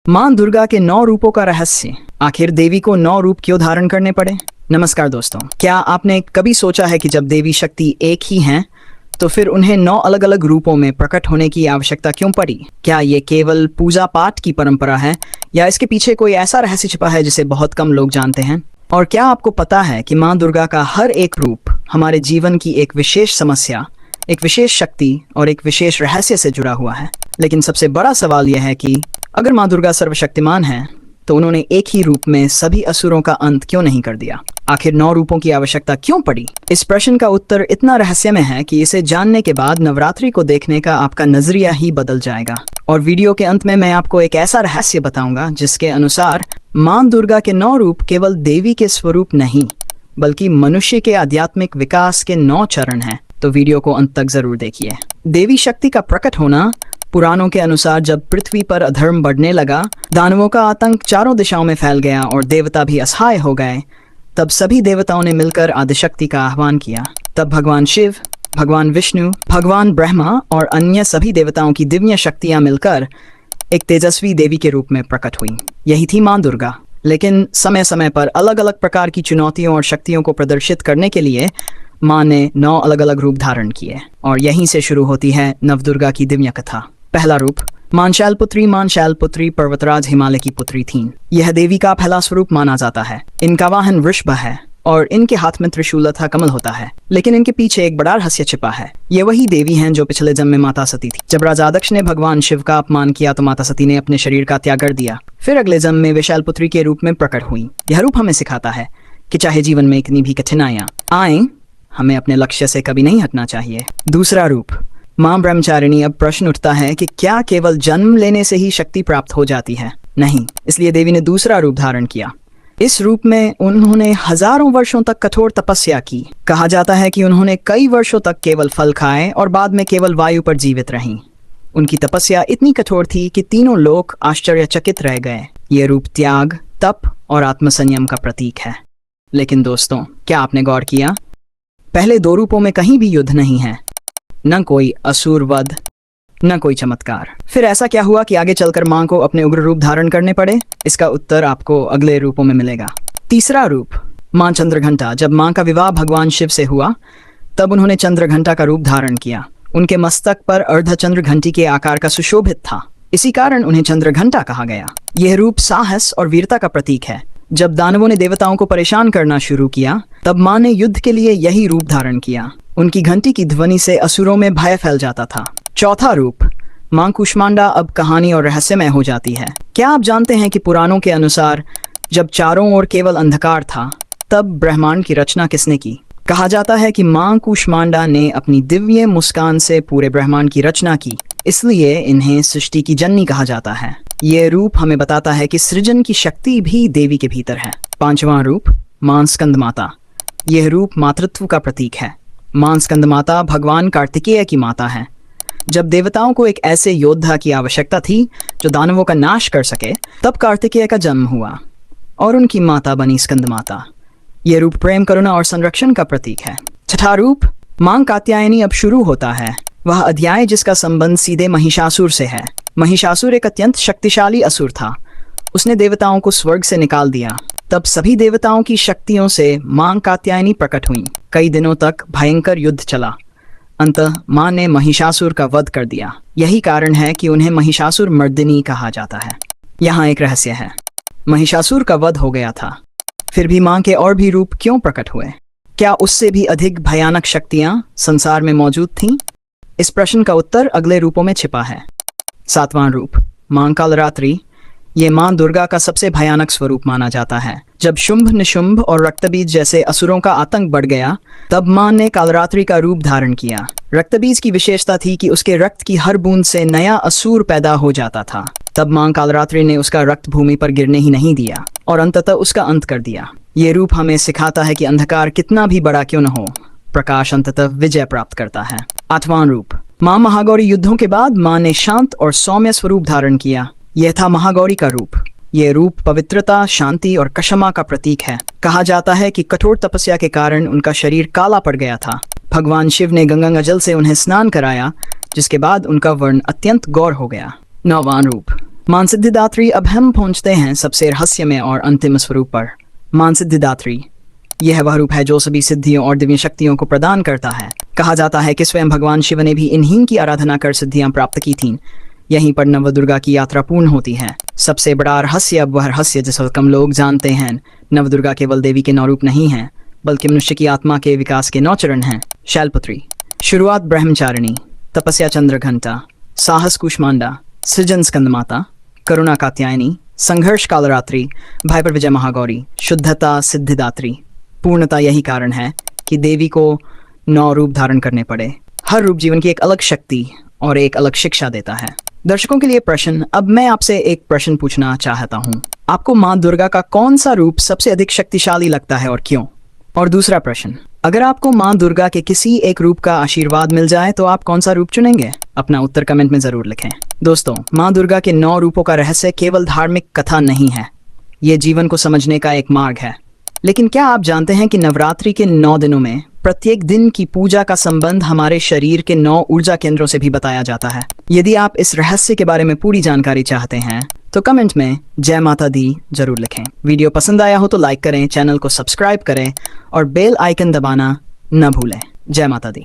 मां दुर्गा के 9 रूपों का रहस्य। आखिर देवी को 9 रूप क्यों धारण करने पड़े? नमस्कार दोस्तों, क्या आपने कभी सोचा है कि जब देवी शक्ति एक ही हैं तो फिर उन्हें 9 अलग अलग रूपों में प्रकट होने की आवश्यकता क्यों पड़ी? क्या ये केवल पूजा पाठ की परंपरा है या इसके पीछे कोई ऐसा रहस्य छिपा है जिसे बहुत कम लोग जानते हैं? और क्या आपको पता है कि मां दुर्गा का हर एक रूप हमारे जीवन की एक विशेष समस्या, एक विशेष शक्ति और एक विशेष रहस्य से जुड़ा हुआ है? लेकिन सबसे बड़ा सवाल यह है कि अगर मां दुर्गा सर्वशक्तिमान है तो उन्होंने एक ही रूप में सभी असुरों का अंत क्यों नहीं कर दिया? आखिर 9 रूपों की आवश्यकता क्यों पड़ी? इस प्रश्न का उत्तर इतना रहस्यमय है कि इसे जानने के बाद नवरात्रि को देखने का आपका नजरिया ही बदल जाएगा। और वीडियो के अंत में मैं आपको एक ऐसा रहस्य बताऊंगा जिसके अनुसार मां दुर्गा के 9 रूप केवल देवी के स्वरूप नहीं बल्कि मनुष्य के आध्यात्मिक विकास के 9 चरण हैं। तो वीडियो को अंत तक जरूर देखिए। देवी शक्ति का प्रकट होना। पुराणों के अनुसार जब पृथ्वी पर अधर्म बढ़ने लगा, दानवों का आतंक चारों दिशाओं में फैल गया और देवता भी असहाय हो गए, तब सभी देवताओं ने मिलकर आदिशक्ति का आह्वान किया। तब भगवान शिव, भगवान विष्णु, भगवान ब्रह्मा और अन्य सभी देवताओं की दिव्य शक्तियां मिलकर एक तेजस्वी देवी के रूप में प्रकट हुई। यही थी मां दुर्गा। लेकिन समय समय पर अलग अलग प्रकार की चुनौतियों और शक्तियों को प्रदर्शित करने के लिए मां ने 9 अलग अलग रूप धारण किए और यहीं से शुरू होती है नवदुर्गा की दिव्य कथा। पहला रूप, मां शैलपुत्री पर्वतराज हिमालय की पुत्री थीं। यह देवी का पहला स्वरूप माना जाता है। इनका वाहन वृषभ है और इनके हाथ में त्रिशूल तथा कमल होता है। लेकिन इनके पीछे एक बड़ा रहस्य छिपा है। ये वही देवी हैं जो पिछले जन्म में माता सती थी। जब राजा दक्ष ने भगवान शिव का अपमान किया तो माता सती ने अपने शरीर का त्याग कर दिया। फिर अगले जन्म में वे शैलपुत्री के रूप में प्रकट हुई। यह रूप हमें सिखाता है कि चाहे जीवन में इतनी भी कठिनाइयां आए, हमें अपने लक्ष्य से कभी नहीं हटना चाहिए। दूसरा रूप, मां ब्रह्मचारिणी। अब प्रश्न उठता है कि क्या केवल जन्म लेने से ही शक्ति प्राप्त हो जाती है? नहीं, इसलिए देवी ने दूसरा रूप धारण किया। इस रूप में उन्होंने हजारों वर्षों तक कठोर तपस्या की। कहा जाता है कि उन्होंने कई वर्षों तक केवल फल खाए और बाद में केवल वायु पर जीवित रहीं। उनकी तपस्या इतनी कठोर थी कि तीनों लोग आश्चर्यचकित रह गए। ये रूप त्याग, तप और आत्मसंयम का प्रतीक है। लेकिन दोस्तों, क्या आपने गौर किया? पहले 2 रूपों में कहीं भी युद्ध नहीं है, न कोई असुर वध, न कोई चमत्कार। फिर ऐसा क्या हुआ कि आगे चलकर मां को अपने उग्र रूप धारण करने पड़े? इसका उत्तर आपको अगले रूपों में मिलेगा। तीसरा रूप, मां चंद्रघंटा। जब मां का विवाह भगवान शिव से हुआ तब उन्होंने चंद्रघंटा का रूप धारण किया। उनके मस्तक पर अर्धचंद्र घंटी के आकार का सुशोभित था, इसी कारण उन्हें चंद्रघंटा कहा गया। यह रूप साहस और वीरता का प्रतीक है। जब दानवों ने देवताओं को परेशान करना शुरू किया तब मां ने युद्ध के लिए यही रूप धारण किया। उनकी घंटी की ध्वनि से असुरों में भय फैल जाता था। चौथा रूप, मां कूष्मांडा। अब कहानी और रहस्यमय हो जाती है। क्या आप जानते हैं कि पुराणों के अनुसार जब चारों ओर केवल अंधकार था तब ब्रह्मांड की रचना किसने की? कहा जाता है कि मां कूष्मांडा ने अपनी दिव्य मुस्कान से पूरे ब्रह्मांड की रचना की, इसलिए इन्हें सृष्टि की जननी कहा जाता है। ये रूप हमें बताता है कि सृजन की शक्ति भी देवी के भीतर है। 5वां रूप, मां स्कंदमाता। यह रूप मातृत्व का प्रतीक है। मां स्कंदमाता भगवान कार्तिकेय की माता है। जब देवताओं को एक ऐसे योद्धा की आवश्यकता थी जो दानवों का नाश कर सके, तब कार्तिकेय का जन्म हुआ और उनकी माता बनी स्कंदमाता। यह रूप प्रेम, करुणा और संरक्षण का प्रतीक है। 6वां रूप, मां कात्यायनी। अब शुरू होता है वह अध्याय जिसका संबंध सीधे महिषासुर से है। महिषासुर एक अत्यंत शक्तिशाली असुर था। उसने देवताओं को स्वर्ग से निकाल दिया। तब सभी देवताओं की शक्तियों से मां कात्यायनी प्रकट हुई। कई दिनों तक भयंकर युद्ध चला। अंततः मां ने महिषासुर का वध कर दिया। यही कारण है कि उन्हें महिषासुर मर्दिनी कहा जाता है। यहाँ एक रहस्य है, महिषासुर का वध हो गया था, फिर भी मां के और भी रूप क्यों प्रकट हुए? क्या उससे भी अधिक भयानक शक्तियां संसार में मौजूद थीं? इस प्रश्न का उत्तर अगले रूपों में छिपा है। 7वां रूप, मां कालरात्रि। ये मां दुर्गा का सबसे भयानक स्वरूप माना जाता है। जब शुंभ, निशुंभ और रक्तबीज जैसे असुरों का आतंक बढ़ गया तब मां ने कालरात्रि का रूप धारण किया। रक्तबीज की विशेषता थी कि उसके रक्त की हर बूंद से नया असुर पैदा हो जाता था। तब मां कालरात्रि ने उसका रक्त भूमि पर गिरने ही नहीं दिया और अंततः उसका अंत कर दिया। ये रूप हमें सिखाता है कि अंधकार कितना भी बड़ा क्यों न हो, प्रकाश अंततः विजय प्राप्त करता है। 8वां रूप, मां महागौरी। युद्धों के बाद मां ने शांत और सौम्य स्वरूप धारण किया। यह था महागौरी का रूप। यह रूप पवित्रता, शांति और क्षमा का प्रतीक है। कहा जाता है कि कठोर तपस्या के कारण उनका शरीर काला पड़ गया था। भगवान शिव ने गंगा जल से उन्हें स्नान कराया, जिसके बाद उनका वर्ण अत्यंत गौर हो गया। 9वां रूप, मां सिद्धिदात्री, अब हम पहुंचते हैं सबसे रहस्यमय और अंतिम स्वरूप पर। मां सिद्धिदात्री, यह वह रूप है जो सभी सिद्धियों और दिव्य शक्तियों को प्रदान करता है। कहा जाता है कि स्वयं भगवान शिव ने भी इन्हीं की आराधना कर सिद्धियां प्राप्त की थीं। यहीं पर नवदुर्गा की यात्रा पूर्ण होती है। सबसे बड़ा रहस्य, अब वह रहस्य जिसे कम लोग जानते हैं। नवदुर्गा केवल देवी के 9 रूप नहीं हैं, बल्कि मनुष्य की आत्मा के विकास के 9 चरण हैं। शैलपुत्री, शुरुआत ब्रह्मचारिणी, तपस्या चंद्रघंटा, साहस कुष्मांडा, सृजन स्कंदमाता, करुणा कात्यायनी, संघर्ष कालरात्रि, भय पर विजय महागौरी, शुद्धता सिद्धिदात्री। पूर्णता, यही कारण है कि देवी को 9 रूप धारण करने पड़े। हर रूप जीवन की एक अलग शक्ति और एक अलग शिक्षा देता है। दर्शकों के लिए प्रश्न, अब मैं आपसे एक प्रश्न पूछना चाहता हूँ। आपको माँ दुर्गा का कौन सा रूप सबसे अधिक शक्तिशाली लगता है और क्यों? और दूसरा प्रश्न, अगर आपको माँ दुर्गा के किसी एक रूप का आशीर्वाद मिल जाए तो आप कौन सा रूप चुनेंगे? अपना उत्तर कमेंट में जरूर लिखें। दोस्तों, माँ दुर्गा के 9 रूपों का रहस्य केवल धार्मिक कथा नहीं है, ये जीवन को समझने का एक मार्ग है। लेकिन क्या आप जानते हैं कि नवरात्रि के 9 दिनों में प्रत्येक दिन की पूजा का संबंध हमारे शरीर के 9 ऊर्जा केंद्रों से भी बताया जाता है। यदि आप इस रहस्य के बारे में पूरी जानकारी चाहते हैं तो कमेंट में जय माता दी जरूर लिखें। वीडियो पसंद आया हो तो लाइक करें, चैनल को सब्सक्राइब करें और बेल आइकन दबाना न भूलें। जय माता दी।